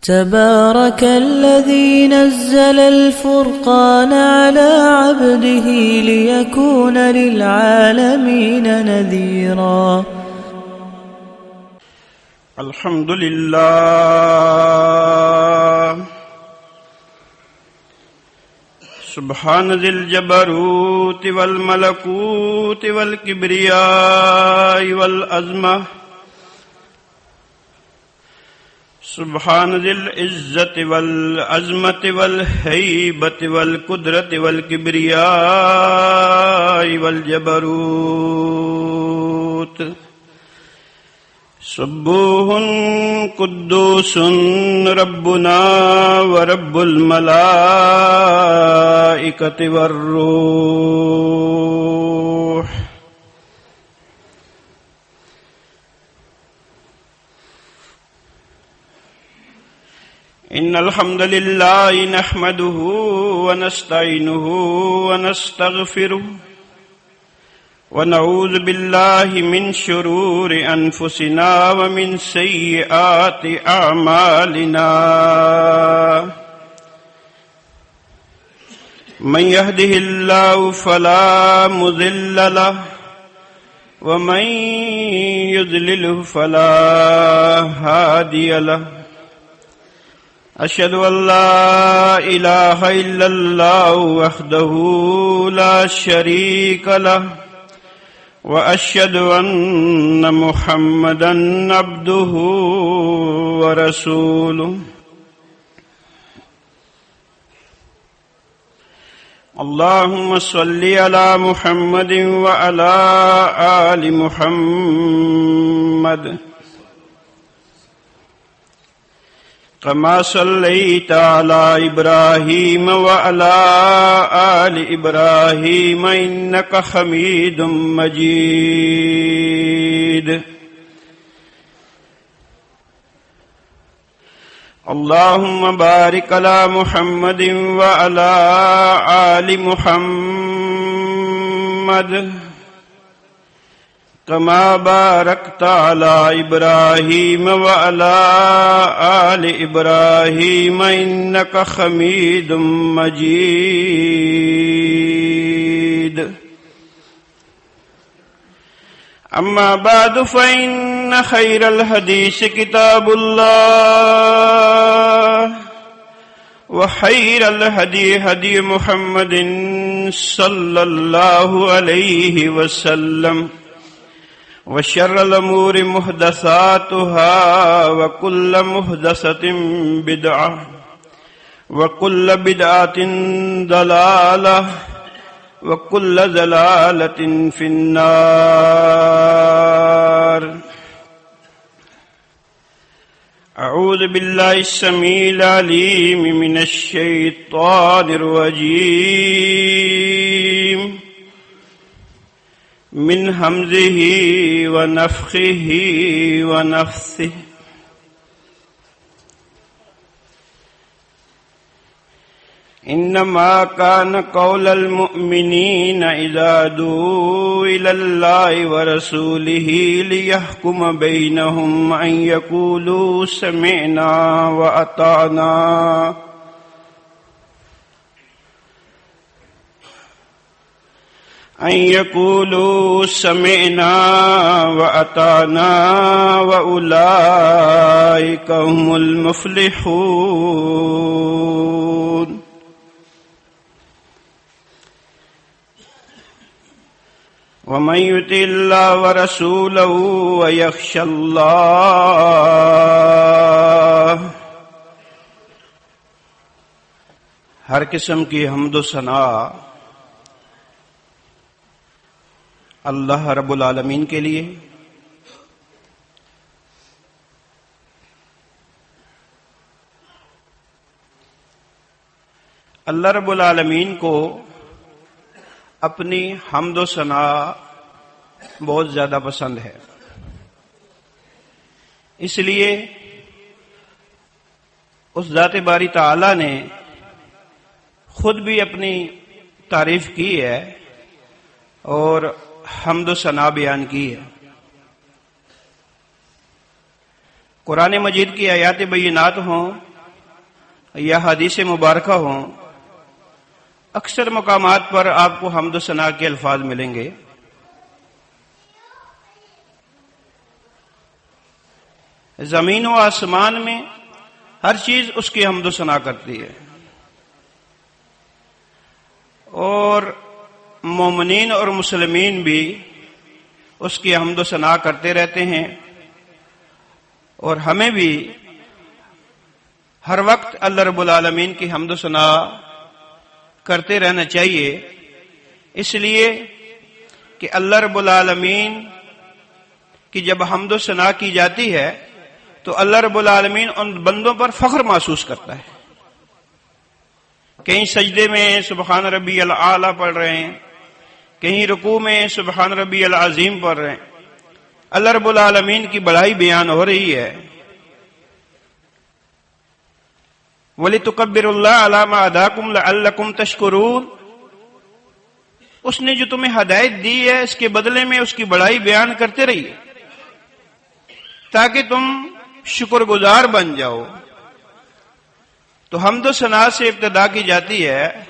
تبارك الذي نزل الفرقان على عبده ليكون للعالمين نذيرا. الحمد لله سبحان ذي الجبروت والملكوت والكبرياء والعظمة سبحان ذي العزة والعظمة والهيبة والقدرة والكبرياء والجبروت سبوح قدوس ربنا ورب الملائكة والروح إن الحمد لله نحمده ونستعينه ونستغفره ونعوذ بالله من شرور أنفسنا ومن سيئات أعمالنا من يهده الله فلا مضل له ومن يضلله فلا هادي له أشهد أن لا إله إلا الله وحده لا شريك له وأشهد أن محمدًا عبده ورسوله. اللهم صل على محمد وعلى آل محمد كما صليت على إبراهيم وعلى آل إبراهيم إنك حميد مجيد. اللهم بارك على محمد وعلى آل محمد كما باركت على إبراهيم وعلى آل إبراهيم إنك حميد مجيد. أما بعد فإن خير الحديث كتاب الله وخير الهدي هدي محمد صلى الله عليه وسلم وشر الأمور محدثاتها وكل محدثة بدعة وكل بدعة ضلالة وكل ضلالة في النار. أعوذ بالله السميع العليم من الشيطان الرجيم من همزه ونفخه ونفثه. إنما كان قول المؤمنين إذا دعوا إلى الله ورسوله ليحكم بينهم أن يقولوا سمعنا وأطعنا وأولئك هم المفلحون. ومن يطع الله ورسوله ويخشى الله. ہر قسم کی حمد و ثنا اللہ رب العالمین کے لیے، اللہ رب العالمین کو اپنی حمد و ثنا بہت زیادہ پسند ہے، اس لیے اس ذات باری تعالی نے خود بھی اپنی تعریف کی ہے اور حمد و ثنا بیان کی ہے۔ قرآن مجید کی آیات بینات ہوں یا حدیث مبارکہ ہوں، اکثر مقامات پر آپ کو حمد و ثنا کے الفاظ ملیں گے۔ زمین و آسمان میں ہر چیز اس کی حمد و ثنا کرتی ہے، اور مومنین اور مسلمین بھی اس کی حمد و ثنا کرتے رہتے ہیں، اور ہمیں بھی ہر وقت اللہ رب العالمین کی حمد و ثنا کرتے رہنا چاہیے، اس لیے کہ اللہ رب العالمین کی جب حمد و ثنا کی جاتی ہے تو اللہ رب العالمین ان بندوں پر فخر محسوس کرتا ہے۔ کہیں سجدے میں سبحان ربی العالی پڑھ رہے ہیں، کہیں رکوع میں سبحان ربی العظیم پڑھ رہے ہیں، اللہ رب العالمین کی بڑائی بیان ہو رہی ہے۔ وَلِتُكَبِّرُوا اللَّهَ عَلَى مَا هَدَاكُمْ لَعَلَّكُمْ تَشْكُرُونَ، اس نے جو تمہیں ہدایت دی ہے اس کے بدلے میں اس کی بڑائی بیان کرتے رہیے تاکہ تم شکر گزار بن جاؤ۔ تو حمد و ثنا سے ابتدا کی جاتی ہے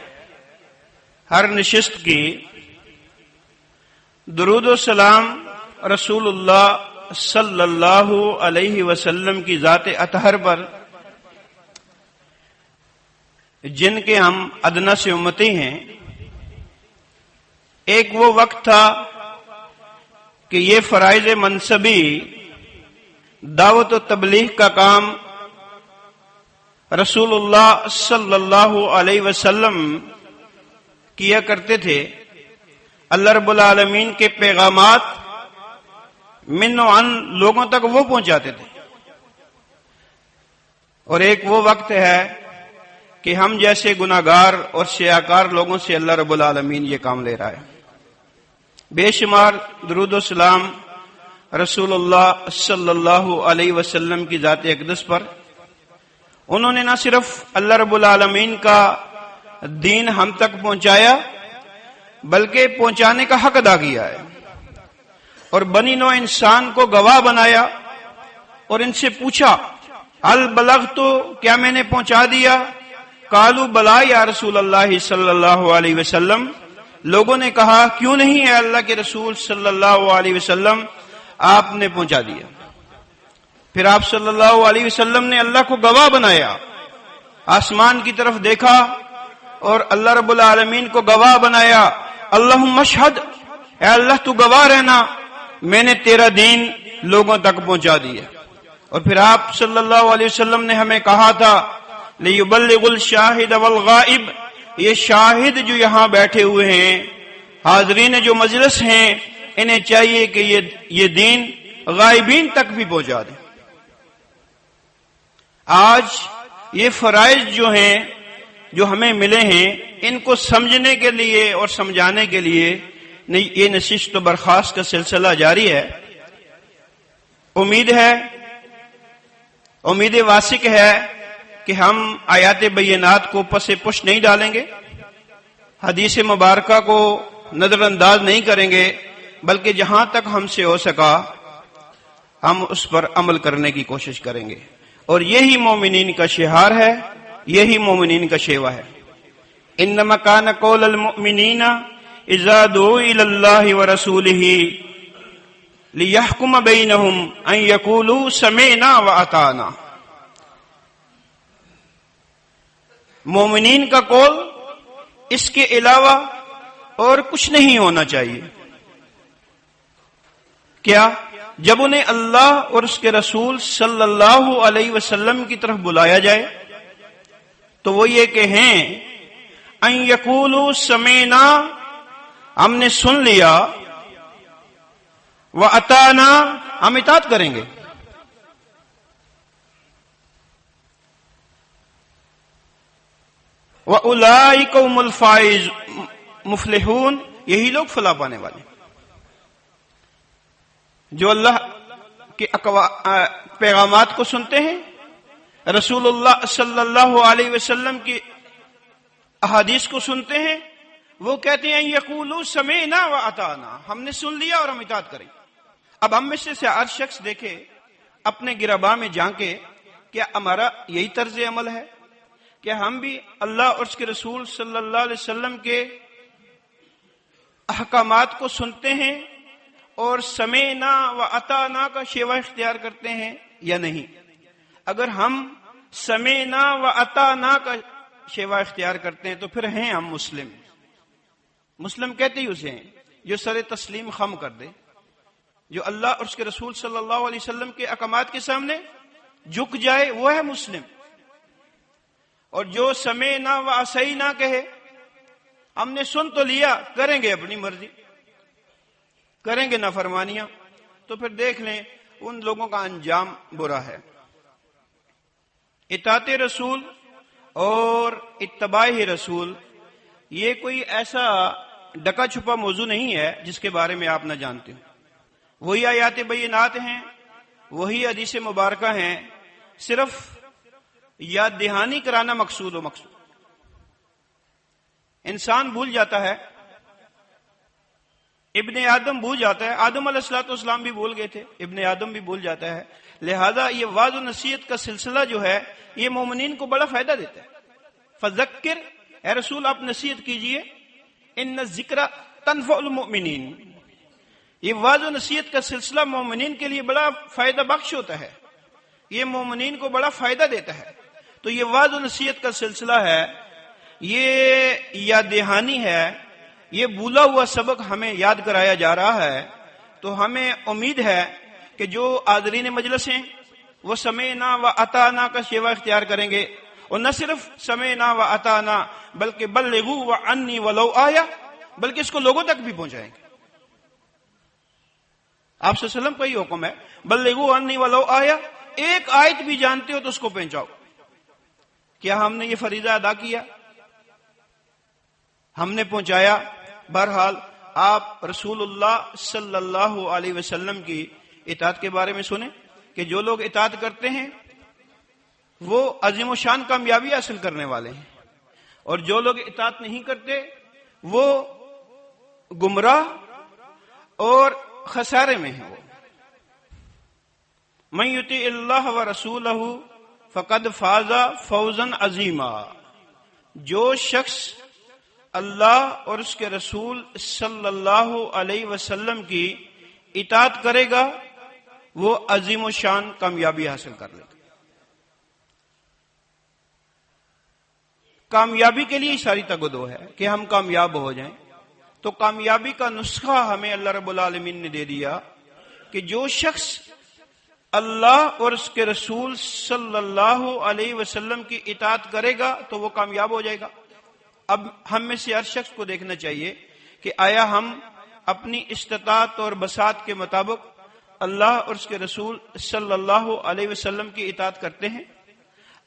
ہر نشست کی۔ درود و سلام رسول اللہ صلی اللہ علیہ وسلم کی ذات اطہر پر، جن کے ہم ادنا سے امتی ہیں۔ ایک وہ وقت تھا کہ یہ فرائض منصبی دعوت و تبلیغ کا کام رسول اللہ صلی اللہ علیہ وسلم کیا کرتے تھے۔ اللہ رب العالمین کے پیغامات من و عن لوگوں تک وہ پہنچاتے تھے، اور ایک وہ وقت ہے کہ ہم جیسے گناہگار اور سیاکار لوگوں سے اللہ رب العالمین یہ کام لے رہا ہے۔ بے شمار درود و سلام رسول اللہ صلی اللہ علیہ وسلم کی ذات اقدس پر۔ انہوں نے نہ صرف اللہ رب العالمین کا دین ہم تک پہنچایا بلکہ پہنچانے کا حق ادا کیا ہے، اور بنی نوع انسان کو گواہ بنایا اور ان سے پوچھا ہل بلغت، کیا میں نے پہنچا دیا؟ قالوا بلا یا رسول اللہ صلی اللہ علیہ وسلم، لوگوں نے کہا کیوں نہیں ہے اللہ کے رسول صلی اللہ علیہ وسلم، آپ نے پہنچا دیا۔ پھر آپ صلی اللہ علیہ وسلم نے اللہ کو گواہ بنایا، آسمان کی طرف دیکھا اور اللہ رب العالمین کو گواہ بنایا، اللہم اشہد، اے اللہ تو گواہ رہنا، میں نے تیرا دین لوگوں تک پہنچا دیا۔ اور پھر آپ صلی اللہ علیہ وسلم نے ہمیں کہا تھا لِيُبَلِّغُ الشَّاهِدَ وَالْغَائِبَ، یہ شاہد جو یہاں بیٹھے ہوئے ہیں، حاضرین جو مجلس ہیں، انہیں چاہیے کہ یہ دین غائبین تک بھی پہنچا دیں۔ آج یہ فرائض جو ہیں جو ہمیں ملے ہیں، ان کو سمجھنے کے لیے اور سمجھانے کے لیے یہ نشست و برخاست کا سلسلہ جاری ہے۔ امید واسق ہے کہ ہم آیات بینات کو پس پش نہیں ڈالیں گے، حدیث مبارکہ کو نظر انداز نہیں کریں گے، بلکہ جہاں تک ہم سے ہو سکا ہم اس پر عمل کرنے کی کوشش کریں گے، اور یہی مومنین کا شعار ہے، یہی مومنین کا شیوا ہے۔ انما کان قول المؤمنین اذا دعوا الی اللہ ورسولہ لیحکم بینہم ان یقولوا سمعنا واطعنا۔ مومنین کا قول اس کے علاوہ اور کچھ نہیں ہونا چاہیے۔ کیا؟ جب انہیں اللہ اور اس کے رسول صلی اللہ علیہ وسلم کی طرف بلایا جائے تو وہ یہ کہیں ان یقولوا سمعنا، ہم نے سن لیا، واطعنا، ہم اطاعت کریں گے۔ وَأُولَئِكَ هُمُ الْمُفْلِحُونَ، یہی لوگ فلاح پانے والے جو اللہ کے پیغامات کو سنتے ہیں، رسول اللہ صلی اللہ علیہ وسلم کی احادیث کو سنتے ہیں، وہ کہتے ہیں یقولوا سمعنا واطعنا، ہم نے سن لیا اور ہم اطاعت کریں۔ اب ہم میں سے ہر شخص دیکھے، اپنے گرباں میں جھانکے، کیا ہمارا یہی طرز عمل ہے؟ کہ ہم بھی اللہ اور اس کے رسول صلی اللہ علیہ وسلم کے احکامات کو سنتے ہیں اور سمعنا و اطعنا کا شیوہ اختیار کرتے ہیں یا نہیں؟ اگر ہم سمعنا و اطعنا کا شیوہ اختیار کرتے ہیں تو پھر ہیں ہم مسلم. مسلم کہتے ہی اسے ہیں جو سر تسلیم خم کر دے، جو اللہ اور اس کے رسول صلی اللہ علیہ وسلم کے احکامات کے سامنے جھک جائے، وہ ہے مسلم. اور جو سمعنا و عصینا کہے، ہم نے سن تو لیا، کریں گے اپنی مرضی، کریں گے نافرمانیاں، تو پھر دیکھ لیں ان لوگوں کا انجام برا ہے. اطاعت رسول اور اتباع رسول یہ کوئی ایسا ڈکا چھپا موضوع نہیں ہے جس کے بارے میں آپ نہ جانتے ہو. وہی آیات بینات ہیں، وہی حدیث مبارکہ ہیں، صرف یاد دہانی کرانا مقصود. انسان بھول جاتا ہے، ابن آدم بھول جاتا ہے. آدم علیہ الصلوۃ والسلام بھی بھول گئے تھے، ابن آدم بھی بھول جاتا ہے. لہذا یہ وعظ و نصیحت کا سلسلہ جو ہے یہ مومنین کو بڑا فائدہ دیتا ہے. فذکر، اے رسول آپ نصیحت کیجئے، ان الذکر تنفع المؤمنین. یہ وعظ و نصیحت کا سلسلہ مومنین کے لیے بڑا فائدہ بخش ہوتا ہے، یہ مومنین کو بڑا فائدہ دیتا ہے. تو یہ وعظ و نصیحت کا سلسلہ ہے، یہ یاد دہانی ہے، یہ بھولا ہوا سبق ہمیں یاد کرایا جا رہا ہے. تو ہمیں امید ہے کہ جو حاضرین مجلس ہیں وہ سمعنا و اطعنا کا شیوہ اختیار کریں گے، اور نہ صرف سمعنا و اطعنا بلکہ بلغوا عنی ولو آیا، بلکہ اس کو لوگوں تک بھی پہنچائیں گے. آپ صلی اللہ علیہ وسلم کا یہ حکم ہے، بلغوا عنی ولو آیا، ایک آیت بھی جانتے ہو تو اس کو پہنچاؤ. کیا ہم نے یہ فریضہ ادا کیا؟ ہم نے پہنچایا. بہرحال آپ رسول اللہ صلی اللہ علیہ وسلم کی اطاعت کے بارے میں سنیں کہ جو لوگ اطاعت کرتے ہیں وہ عظیم و شان کامیابی حاصل کرنے والے ہیں، اور جو لوگ اطاعت نہیں کرتے وہ گمراہ اور خسارے میں ہیں. وہ من یطیع اللہ و رسولہ فقد فاز فوزا عظیما. جو شخص اللہ اور اس کے رسول صلی اللہ علیہ وسلم کی اطاعت کرے گا وہ عظیم و شان کامیابی حاصل کر لے گا. کامیابی کے لیے ساری تگدو ہے کہ ہم کامیاب ہو جائیں. تو کامیابی کا نسخہ ہمیں اللہ رب العالمین نے دے دیا کہ جو شخص اللہ اور اس کے رسول صلی اللہ علیہ وسلم کی اطاعت کرے گا تو وہ کامیاب ہو جائے گا. اب ہم میں سے ہر شخص کو دیکھنا چاہیے کہ آیا ہم اپنی استطاعت اور بساط کے مطابق اللہ اور اس کے رسول صلی اللہ علیہ وسلم کی اطاعت کرتے ہیں؟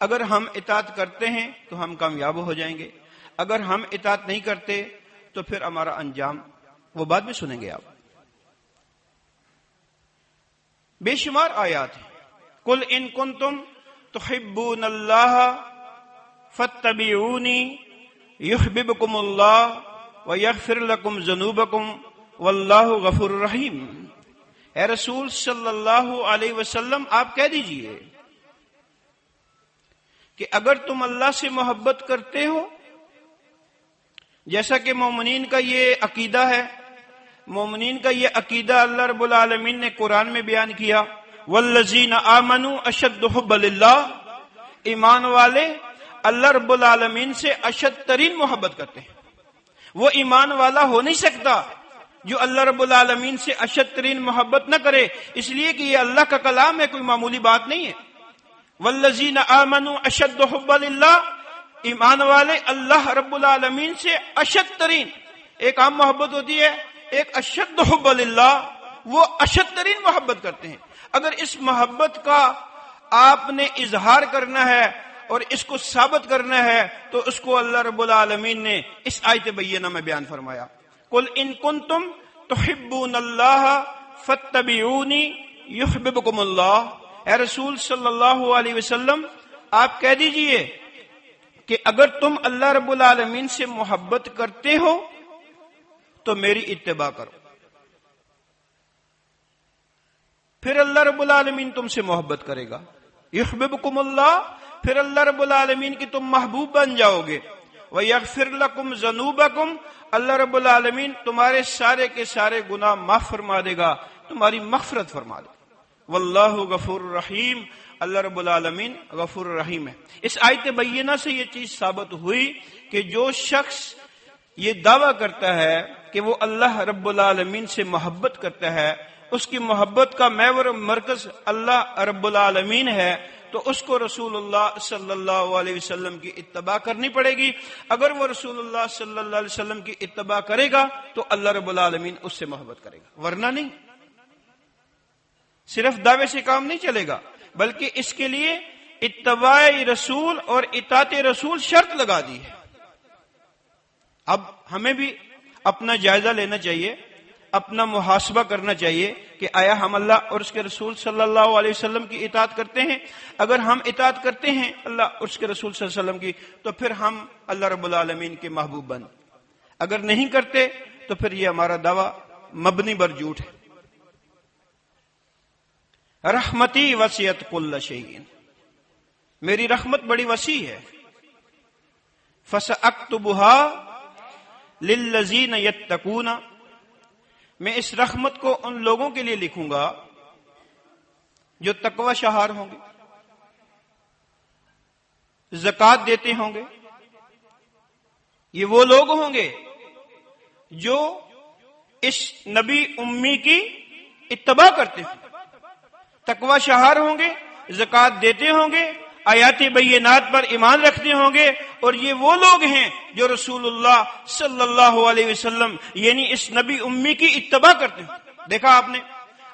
اگر ہم اطاعت کرتے ہیں تو ہم کامیاب ہو جائیں گے، اگر ہم اطاعت نہیں کرتے تو پھر ہمارا انجام وہ بعد میں سنیں گے آپ. بے شمار آیات ہیں. قل ان کنتم تحبون اللہ فاتبعونی یحببکم اللہ ویغفر لکم ذنوبکم واللہ غفور رحیم. اے رسول صلی اللہ علیہ وسلم آپ کہہ دیجئے کہ اگر تم اللہ سے محبت کرتے ہو، جیسا کہ مومنین کا یہ عقیدہ ہے، مومنین کا یہ عقیدہ اللہ رب العالمین نے قرآن میں بیان کیا، والذین آمنوا اشد حب للہ. ایمان والے اللہ رب العالمین سے اشد ترین محبت کرتے ہیں. وہ ایمان والا ہو نہیں سکتا جو اللہ رب العالمین سے اشد ترین محبت نہ کرے، اس لیے کہ یہ اللہ کا کلام ہے، کوئی معمولی بات نہیں ہے. والذین آمنوا اشد حب للہ، ایمان والے اللہ رب العالمین سے اشد ترین، ایک عام محبت ہوتی ہے، ایک اشد حب للہ، وہ اشد ترین محبت کرتے ہیں. اگر اس محبت کا آپ نے اظہار کرنا ہے اور اس کو ثابت کرنا ہے تو اس کو اللہ رب العالمین نے اس آیت بینہ میں بیان فرمایا. قل ان کنتم تحبون اللہ فاتبعونی یحببکم اللہ. اے رسول صلی اللہ علیہ وسلم آپ کہہ دیجئے کہ اگر تم اللہ رب العالمین سے محبت کرتے ہو تو میری اتباع کرو، پھر اللہ رب العالمین تم سے محبت کرے گا. یحببکم اللہ، پھر اللہ رب العالمین کی تم محبوب بن جاؤ گے. وَيَغْفِرْ لَكُمْ ذُنُوبَكُمْ، اللہ رب العالمین تمہارے سارے کے سارے گناہ معاف فرما دے گا، تمہاری مغفرت فرما دے گا. واللہ غفور الرحیم، اللہ رب العالمین غفور الرحیم ہے. اس آیت بینہ سے یہ چیز ثابت ہوئی کہ جو شخص یہ دعویٰ کرتا ہے کہ وہ اللہ رب العالمین سے محبت کرتا ہے، اس کی محبت کا محور مرکز اللہ رب العالمین ہے، تو اس کو رسول اللہ صلی اللہ علیہ وسلم کی اتباع کرنی پڑے گی. اگر وہ رسول اللہ صلی اللہ علیہ وسلم کی اتباع کرے گا تو اللہ رب العالمین اس سے محبت کرے گا، ورنہ نہیں. صرف دعوے سے کام نہیں چلے گا، بلکہ اس کے لیے اتباع رسول اور اطاعت رسول شرط لگا دی ہے. اب ہمیں بھی اپنا جائزہ لینا چاہیے، اپنا محاسبہ کرنا چاہیے کہ آیا ہم اللہ اور اس کے رسول صلی اللہ علیہ وسلم کی اطاعت کرتے ہیں؟ اگر ہم اطاعت کرتے ہیں اللہ اور اس کے رسول صلی اللہ علیہ وسلم کی تو پھر ہم اللہ رب العالمین کے محبوب بن. اگر نہیں کرتے تو پھر یہ ہمارا دعویٰ مبنی بر جھوٹ ہے. رحمتی وسعت کل شیء، میری رحمت بڑی وسیع ہے. فسأکتبها للذین یتقون، میں اس رحمت کو ان لوگوں کے لیے لکھوں گا جو تقوی شعار ہوں گے، زکوٰۃ دیتے ہوں گے. یہ وہ لوگ ہوں گے جو اس نبی امی کی اتباع کرتے ہیں، تقوی شعار ہوں گے، زکوٰۃ دیتے ہوں گے، آیات بینات پر ایمان رکھتے ہوں گے. اور یہ وہ لوگ ہیں جو رسول اللہ صلی اللہ علیہ وسلم یعنی اس نبی امی کی اتباع کرتے ہیں. دیکھا آپ نے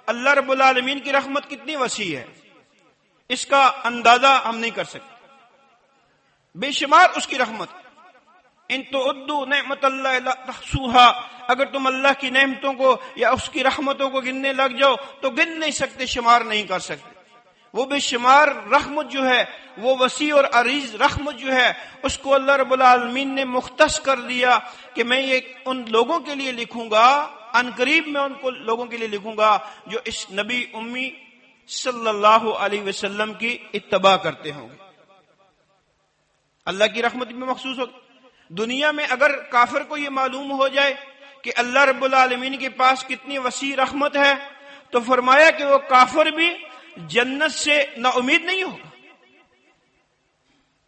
اللہ رب العالمین کی رحمت کتنی وسیع ہے، اس کا اندازہ ہم نہیں کر سکتے. بے شمار اس کی رحمت. ان تعدوا نعمت اللہ لا تحصوها، اگر تم اللہ کی نعمتوں کو یا اس کی رحمتوں کو گننے لگ جاؤ تو گن نہیں سکتے، شمار نہیں کر سکتے. وہ بے شمار رحمت جو ہے، وہ وسیع اور عریض رحمت جو ہے، اس کو اللہ رب العالمین نے مختص کر دیا کہ میں یہ ان لوگوں کے لیے لکھوں گا، ان قریب میں ان کو لوگوں کے لیے لکھوں گا جو اس نبی امی صلی اللہ علیہ وسلم کی اتباع کرتے ہوں گے. اللہ کی رحمت میں مخصوص ہو. دنیا میں اگر کافر کو یہ معلوم ہو جائے کہ اللہ رب العالمین کے پاس کتنی وسیع رحمت ہے تو فرمایا کہ وہ کافر بھی جنت سے نا امید نہیں ہوگا.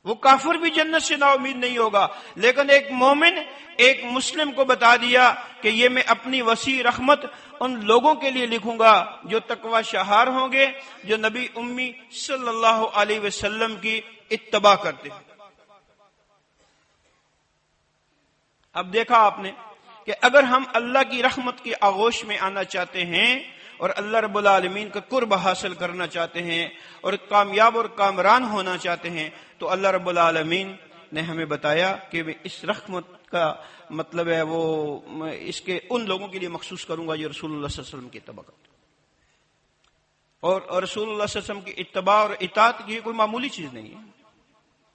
وہ کافر بھی جنت سے نا امید نہیں ہوگا. لیکن ایک مومن ایک مسلم کو بتا دیا کہ یہ میں اپنی وسیع رحمت ان لوگوں کے لیے لکھوں گا جو تقوی شعار ہوں گے، جو نبی امی صلی اللہ علیہ وسلم کی اتباع کرتے ہیں. اب دیکھا آپ نے کہ اگر ہم اللہ کی رحمت کی آغوش میں آنا چاہتے ہیں اور اللہ رب العالمین کا قرب حاصل کرنا چاہتے ہیں اور کامیاب اور کامران ہونا چاہتے ہیں تو اللہ رب العالمین نے ہمیں بتایا کہ میں اس رحمت کا مطلب ہے وہ اس کے ان لوگوں کے لیے مخصوص کروں گا جو رسول اللہ صلی اللہ علیہ وسلم کی اتباع کرتے ہیں. اور رسول اللہ صلی اللہ علیہ وسلم کی اتباع اور اطاعت کی کوئی معمولی چیز نہیں ہے.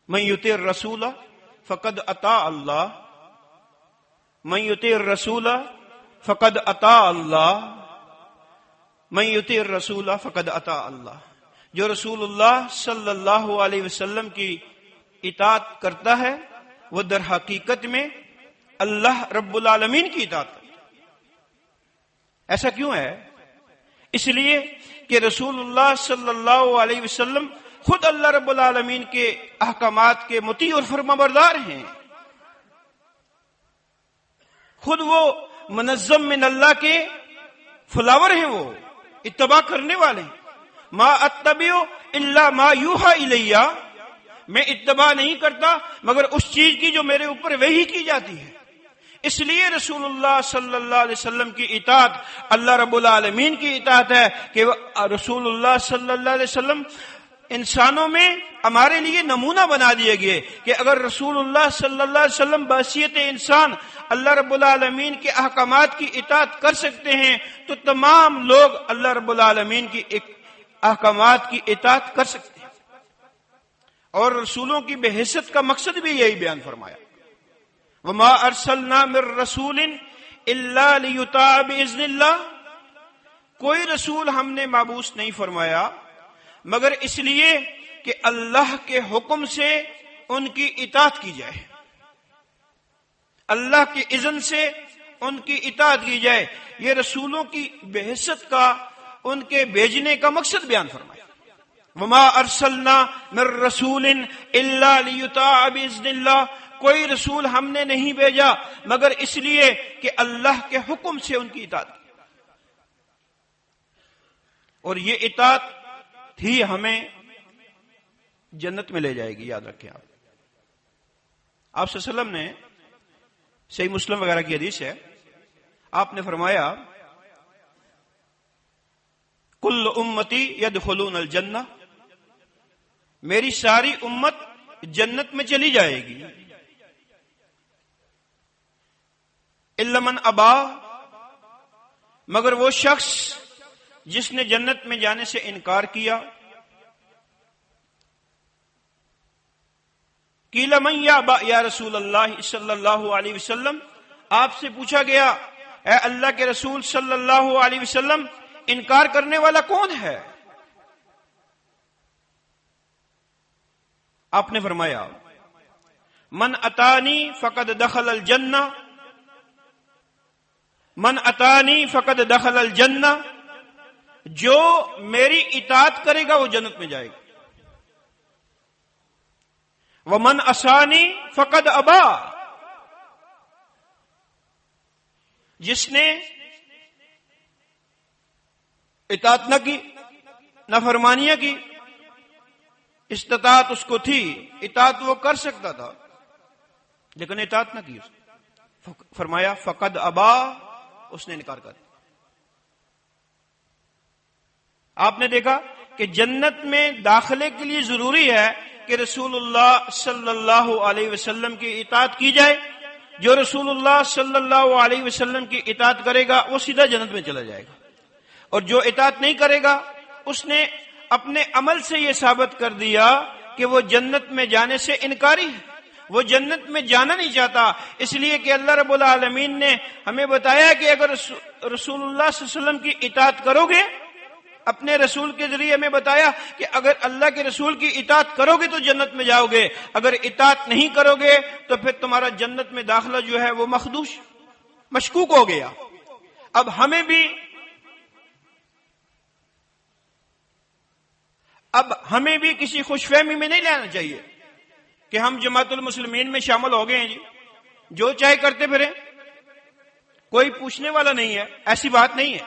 من یطیع الرسول فقد اطاع اللہ، من یطیع الرسول فقد اطاع اللہ، من یطیع الرسول فقد اطاع اللہ. جو رسول اللہ صلی اللہ علیہ وسلم کی اطاعت کرتا ہے وہ در حقیقت میں اللہ رب العالمین کی اطاعت کرتا ہے. ایسا کیوں ہے؟ اس لیے کہ رسول اللہ صلی اللہ علیہ وسلم خود اللہ رب العالمین کے احکامات کے مطیع اور فرمانبردار ہیں. خود وہ منظم من اللہ کے فلاور ہیں، وہ اتباع کرنے والے ہیں. ما اتبع الا ما یوحى الی، میں اتباع نہیں کرتا مگر اس چیز کی جو میرے اوپر وحی کی جاتی ہے. اس لیے رسول اللہ صلی اللہ علیہ وسلم کی اطاعت اللہ رب العالمین کی اطاعت ہے کہ رسول اللہ صلی اللہ علیہ وسلم انسانوں میں ہمارے لیے نمونہ بنا دیے گئے کہ اگر رسول اللہ صلی اللہ علیہ وسلم بحیثیت انسان اللہ رب العالمین کے احکامات کی اطاعت کر سکتے ہیں تو تمام لوگ اللہ رب العالمین کی احکامات کی اطاعت کر سکتے ہیں. اور رسولوں کی بحیثیت کا مقصد بھی یہی بیان فرمایا، وما ارسلنا من رسول الا لیطاع باذن اللہ. کوئی رسول ہم نے مبعوث نہیں فرمایا مگر اس لیے کہ اللہ کے حکم سے ان کی اطاعت کی جائے، اللہ کے اذن سے ان کی اطاعت کی جائے۔ یہ رسولوں کی بعثت کا، ان کے بھیجنے کا مقصد بیان فرمایا۔ وما ارسلنا من رسول الا لیطاع باذن اللہ، کوئی رسول ہم نے نہیں بھیجا مگر اس لیے کہ اللہ کے حکم سے ان کی اطاعت کی، اور یہ اطاعت ہی ہمیں جنت میں لے جائے گی، یاد رکھیں۔ آپ صلی اللہ علیہ وسلم نے، صحیح مسلم وغیرہ کی حدیث ہے، آپ نے فرمایا کل امتی یدخلون الجنہ، میری ساری امت جنت میں چلی جائے گی، الا من ابا، مگر وہ شخص جس نے جنت میں جانے سے انکار کیا۔ قیل من یابا یا رسول اللہ صلی اللہ علیہ وسلم، آپ سے پوچھا گیا اے اللہ کے رسول صلی اللہ علیہ وسلم، انکار کرنے والا کون ہے؟ آپ نے فرمایا من اتانی فقد دخل الجنہ، من اتانی فقد دخل الجنہ، جو میری اطاعت کرے گا وہ جنت میں جائے گا، ومن عصانی فقد ابا، جس نے اطاعت نہ کی، نافرمانیاں کی، استطاعت اس کو تھی، اطاعت وہ کر سکتا تھا لیکن اطاعت نہ کی، اس نے فرمایا فقد ابا، اس نے انکار کر دیا۔ آپ نے دیکھا کہ جنت میں داخلے کے لیے ضروری ہے کہ رسول اللہ صلی اللہ علیہ وسلم کی اطاعت کی جائے۔ جو رسول اللہ صلی اللہ علیہ وسلم کی اطاعت کرے گا وہ سیدھا جنت میں چلا جائے گا، اور جو اطاعت نہیں کرے گا اس نے اپنے عمل سے یہ ثابت کر دیا کہ وہ جنت میں جانے سے انکاری ہے، وہ جنت میں جانا نہیں چاہتا، اس لیے کہ اللہ رب العالمین نے ہمیں بتایا کہ اگر رسول اللہ صلی اللہ علیہ وسلم کی اطاعت کرو گے، اپنے رسول کے ذریعے ہمیں بتایا کہ اگر اللہ کے رسول کی اطاعت کرو گے تو جنت میں جاؤ گے، اگر اطاعت نہیں کرو گے تو پھر تمہارا جنت میں داخلہ جو ہے وہ مخدوش، مشکوک ہو گیا۔ اب ہمیں بھی کسی خوش فہمی میں نہیں لینا چاہیے کہ ہم جماعت المسلمین میں شامل ہو گئے ہیں، جی جو چاہے کرتے پھریں، کوئی پوچھنے والا نہیں ہے، ایسی بات نہیں ہے۔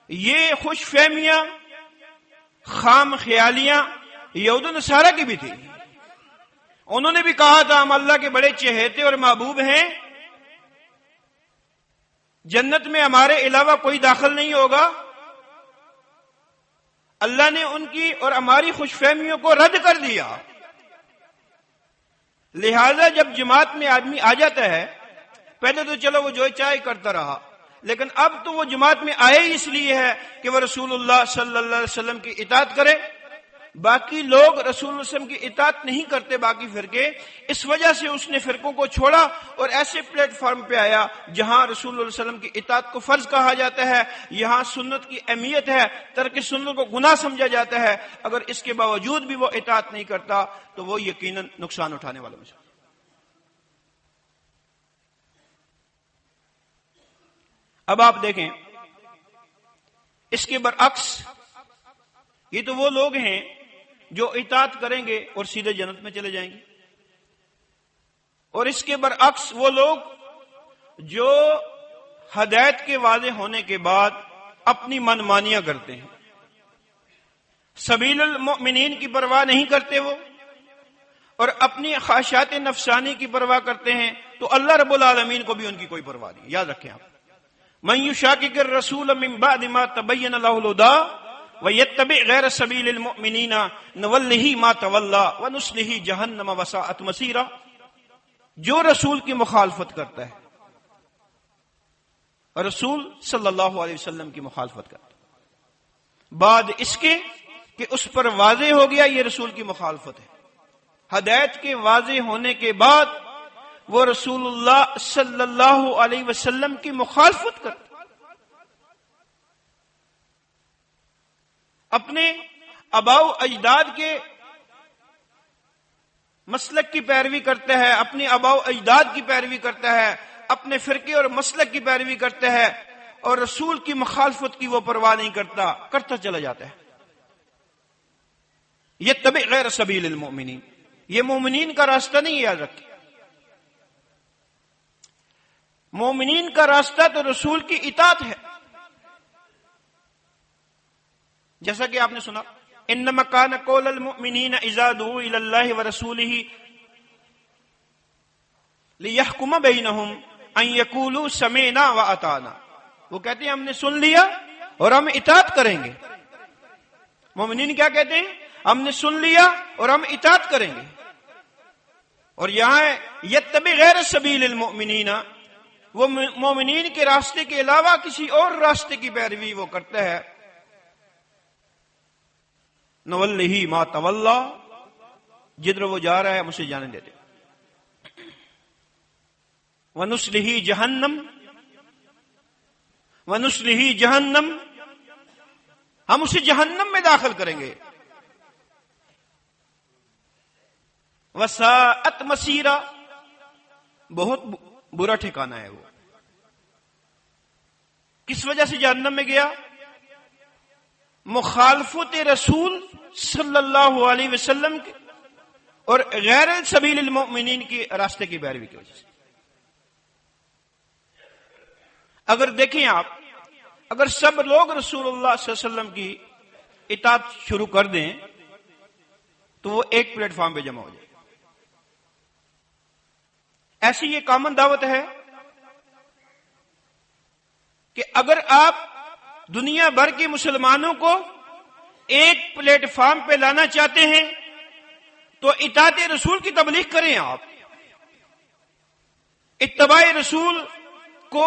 یہ خوش فہمیاں، خام خیالیاں یہود و نصارہ کی بھی تھی، انہوں نے بھی کہا تھا ہم اللہ کے بڑے چہیتے اور محبوب ہیں، جنت میں ہمارے علاوہ کوئی داخل نہیں ہوگا۔ اللہ نے ان کی اور ہماری خوش فہمیوں کو رد کر دیا۔ لہذا جب جماعت میں آدمی آ جاتا ہے، پہلے تو چلو وہ جو چاہے کرتا رہا، لیکن اب تو وہ جماعت میں آئے اس لیے ہے کہ وہ رسول اللہ صلی اللہ علیہ وسلم کی اطاعت کرے۔ باقی لوگ رسول اللہ علیہ وسلم کی اطاعت نہیں کرتے، باقی فرقے، اس وجہ سے اس نے فرقوں کو چھوڑا اور ایسے پلیٹ فارم پہ آیا جہاں رسول اللہ علیہ وسلم کی اطاعت کو فرض کہا جاتا ہے، یہاں سنت کی اہمیت ہے، ترک سنت کو گناہ سمجھا جاتا ہے، اگر اس کے باوجود بھی وہ اطاعت نہیں کرتا تو وہ یقیناً نقصان اٹھانے والا مجھے۔ اب آپ دیکھیں اس کے برعکس، یہ تو وہ لوگ ہیں جو اطاعت کریں گے اور سیدھے جنت میں چلے جائیں گے، اور اس کے برعکس وہ لوگ جو ہدایت کے واضح ہونے کے بعد اپنی منمانیاں کرتے ہیں، سبیل المؤمنین کی پرواہ نہیں کرتے وہ، اور اپنی خواہشات نفسانی کی پرواہ کرتے ہیں، تو اللہ رب العالمین کو بھی ان کی کوئی پرواہ نہیں۔ یاد رکھیں آپ، من یشاقق الرسول من بعد ما تبین له الهدى ویتبع غیر سبیل المؤمنین نولہ ما تولی ونصلہ جہنم وساءت مصیرا، جو رسول کی مخالفت کرتا ہے، رسول صلی اللہ علیہ وسلم کی مخالفت کرتا ہے، بعد اس کے کہ اس پر واضح ہو گیا یہ رسول کی مخالفت ہے، ہدایت کے واضح ہونے کے بعد وہ رسول اللہ صلی اللہ علیہ وسلم کی مخالفت کرتا، اپنے آباء و اجداد کے مسلک کی پیروی کرتا ہے، اپنی آباء و اجداد کی پیروی کرتا ہے، اپنے فرقے اور مسلک کی پیروی کرتا ہے، اور رسول کی مخالفت کی وہ پرواہ نہیں کرتا چلا جاتا ہے. یتبع غیر سبیل المؤمنین، یہ مومنین کا راستہ نہیں، یاد رکھیں. مومنین کا راستہ تو رسول کی اطاعت ہے. جیسا کہ آپ نے سنا، انما کان قول المؤمنین اذا دعوا الی اللہ ورسولہ لیحکم بینہم ان یقولوا سمعنا واطعنا. وہ کہتے ہیں ہم نے سن لیا اور ہم اطاعت کریں گے. مومنین کیا کہتے ہیں؟ ہم نے سن لیا اور ہم اطاعت کریں گے. اور یہاں یتبع غیر سبیل المؤمنین، وہ مومنین کے راستے کے علاوہ کسی اور راستے کی پیروی وہ کرتا ہے. نولہ ما تولا، جدھر وہ جا رہا ہے ہم اسے جانے دیتے. ونصلہ جہنم، ونصلہ جہنم، ہم اسے جہنم میں داخل کریں گے. وساءت مسیرا، بہت برا ٹھکانہ ہے وہ. کس وجہ سے جہنم میں گیا؟ مخالفت رسول صلی اللہ علیہ وسلم کے اور غیر سبیل المؤمنین کی راستے کی پیروی کی وجہ سے. اگر دیکھیں آپ، اگر سب لوگ رسول اللہ صلی اللہ علیہ وسلم کی اطاعت شروع کر دیں تو وہ ایک پلیٹ فارم پہ جمع ہو جائے. ایسی یہ کامن دعوت ہے کہ اگر آپ دنیا بھر کے مسلمانوں کو ایک پلیٹ فارم پہ لانا چاہتے ہیں تو اطاعت رسول کی تبلیغ کریں. آپ اتباع رسول کو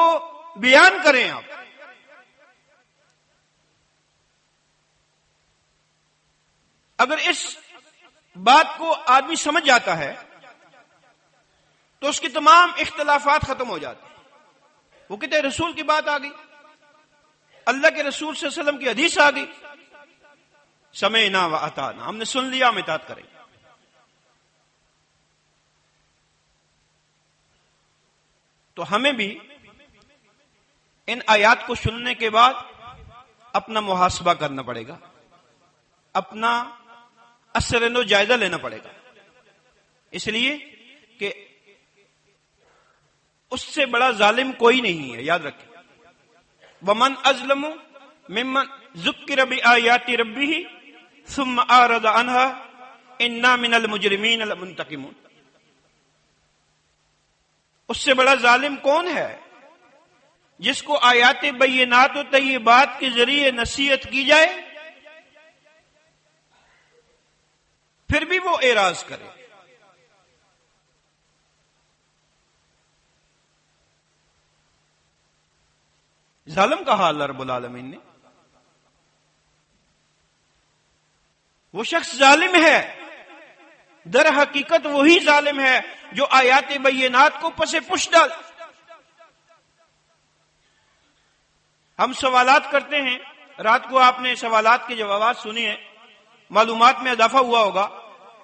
بیان کریں. آپ اگر اس بات کو آدمی سمجھ جاتا ہے تو اس کے تمام اختلافات ختم ہو جاتے ہیں. وہ کہتے ہیں رسول کی بات آ گئی، اللہ کے رسول صلی اللہ علیہ وسلم کی حدیث آ گئی، سمعنا واطعنا، ہم نے سن لیا، ہم اطاعت کریں. تو ہمیں بھی ان آیات کو سننے کے بعد اپنا محاسبہ کرنا پڑے گا، اپنا اثر و جائزہ لینا پڑے گا. اس لیے کہ اس سے بڑا ظالم کوئی نہیں ہے. یاد رکھیں، ومن اظلم ممن ذکر بآیات ربہ ثم اعرض عنها انا من المجرمین لمنتقمون. اس سے بڑا ظالم کون ہے؟ جس کو آیات بینات و طیبات کے ذریعے نصیحت کی جائے پھر بھی وہ اعراض کرے. ظالم کہا اللہ رب العالمین نے. وہ شخص ظالم ہے، در حقیقت وہی ظالم ہے جو آیات بینات کو پس پش ڈال. ہم سوالات کرتے ہیں، رات کو آپ نے سوالات کے جوابات سنے ہیں، معلومات میں اضافہ ہوا ہوگا.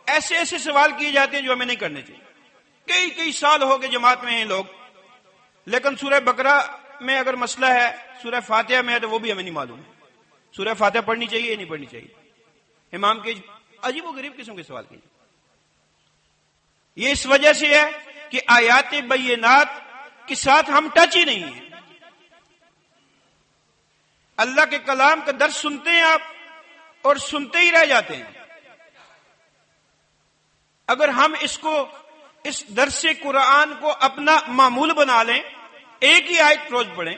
ایسے ایسے سوال کیے جاتے ہیں جو ہمیں نہیں کرنے چاہیے. کئی سال ہو گئے جماعت میں ہیں لوگ، لیکن سورہ بقرہ میں اگر مسئلہ ہے، سورہ فاتحہ میں ہے تو وہ بھی ہمیں نہیں معلوم ہے. سورہ فاتحہ پڑھنی چاہیے یا نہیں پڑھنی چاہیے. امام کے عجیب و غریب قسم کے سوال کیے. یہ اس وجہ سے ہے کہ آیات بینات کے ساتھ ہم ٹچ ہی نہیں ہیں. اللہ کے کلام کا درس سنتے ہیں آپ اور سنتے ہی رہ جاتے ہیں. اگر ہم اس درس قرآن کو اپنا معمول بنا لیں، ایک ہی آیت روز پڑھیں،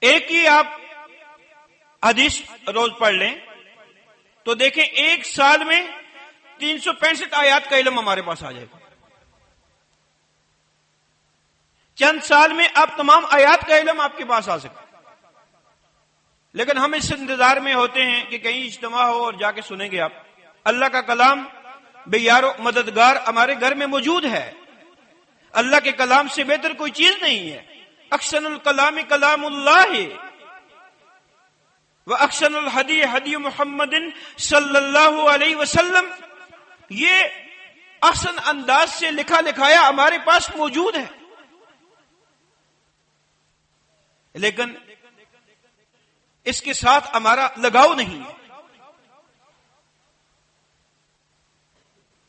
ایک ہی آپ حدیث روز پڑھ لیں، تو دیکھیں ایک سال میں 365 آیات کا علم ہمارے پاس آ جائے گا. چند سال میں آپ تمام آیات کا علم آپ کے پاس آ سکتا. لیکن ہم اس انتظار میں ہوتے ہیں کہ کہیں اجتماع ہو اور جا کے سنیں گے. آپ اللہ کا کلام بے یار و مددگار ہمارے گھر میں موجود ہے. اللہ کے کلام سے بہتر کوئی چیز نہیں ہے. احسن الکلام کلام اللہ و احسن الہدی ہدی محمد صلی اللہ علیہ وسلم. یہ احسن انداز سے لکھا لکھایا ہمارے پاس موجود ہے، لیکن اس کے ساتھ ہمارا لگاؤ نہیں ہے.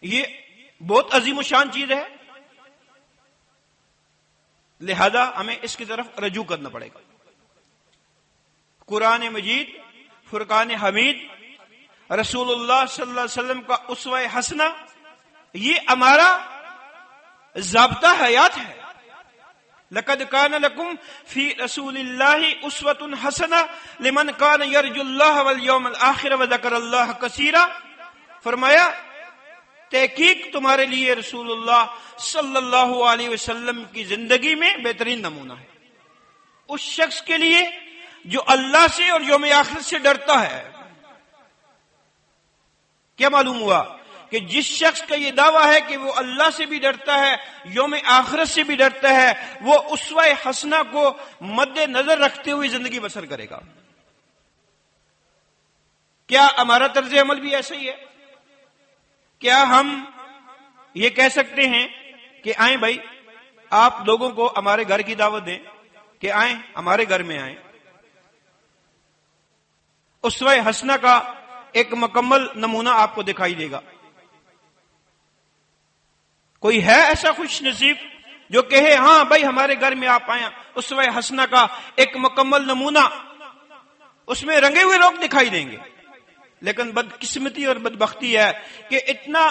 یہ بہت عظیم و شان چیز ہے، لہذا ہمیں اس کی طرف رجوع کرنا پڑے گا. قرآن مجید، فرقان حمید، رسول اللہ صلی اللہ علیہ وسلم کا اسوہ حسنہ، یہ ہمارا ضابطہ حیات ہے. لقد کان لکم فی رسول اللہ اسوۃ حسنہ لمن کان یرجو اللہ والیوم الآخر وذکر اللہ کثیرا. فرمایا تحقیق تمہارے لیے رسول اللہ صلی اللہ علیہ وسلم کی زندگی میں بہترین نمونہ ہے، اس شخص کے لیے جو اللہ سے اور یوم آخرت سے ڈرتا ہے. کیا معلوم ہوا کہ جس شخص کا یہ دعویٰ ہے کہ وہ اللہ سے بھی ڈرتا ہے، یوم آخرت سے بھی ڈرتا ہے، وہ اسوہ حسنہ کو مد نظر رکھتے ہوئے زندگی بسر کرے گا. کیا ہمارا طرز عمل بھی ایسا ہی ہے؟ کیا ہم یہ کہہ سکتے ہیں کہ آئیں بھائی آپ لوگوں کو ہمارے گھر کی دعوت دیں کہ آئیں ہمارے گھر میں آئیں؟ اسوہ حسنہ کا ایک مکمل نمونہ آپ کو دکھائی دے گا. کوئی ہے ایسا خوش نصیب جو کہے ہاں بھائی ہمارے گھر میں آپ آئیں؟ اسوہ حسنہ کا ایک مکمل نمونہ، اس میں رنگے ہوئے لوگ دکھائی دیں گے. لیکن بدقسمتی اور بدبختی ہے کہ اتنا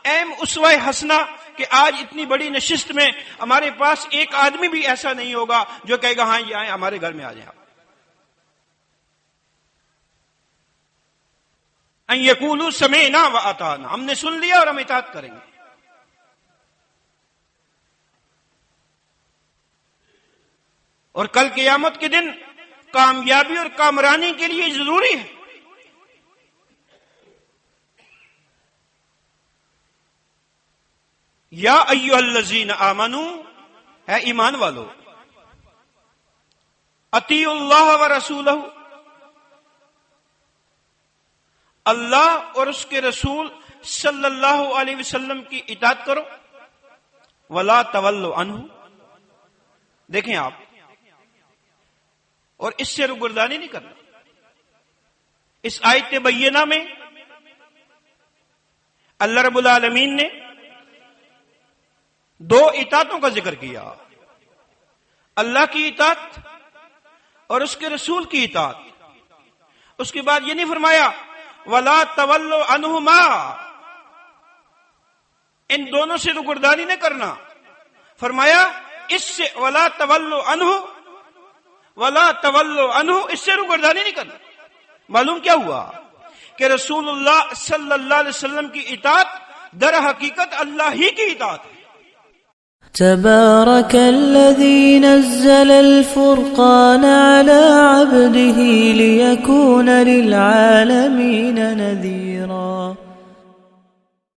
اہم اسوہ حسنہ کہ آج اتنی بڑی نشست میں ہمارے پاس ایک آدمی بھی ایسا نہیں ہوگا جو کہے گا ہاں یہ آئیں ہمارے گھر میں آ جائیں آپ. ان یقولوا سمعنا واطعنا، ہم نے سن لیا اور ہم اطاعت کریں گے. اور کل قیامت کے دن کامیابی اور کامرانی کے لیے ضروری ہے یا ایھا الذین آمنوا، ہے ایمان والو، اطیعوا اللہ ورسولہ، اللہ اور اس کے رسول صلی اللہ علیہ وسلم کی اطاعت کرو، ولا تولوا عنہ. دیکھیں آپ، اور اس سے روگردانی نہیں کرنا. اس آیت بینہ میں اللہ رب العالمین نے دو اطاعتوں کا ذکر کیا، اللہ کی اطاعت اور اس کے رسول کی اطاعت. اس کے بعد یہ نہیں فرمایا وَلَا تَوَلُّوا عَنْهُمَا، ان دونوں سے روگردانی نہ کرنا. فرمایا اس سے وَلَا تَوَلُّوا عَنْهُ، وَلَا تَوَلُّوا عَنْهُ، اس سے روگردانی نہیں کرنا. معلوم کیا ہوا کہ رسول اللہ صلی اللہ علیہ وسلم کی اطاعت در حقیقت اللہ ہی کی اطاعت ہے. تبارك الذي نزل الفرقان على عبده ليكون للعالمين نذيرا.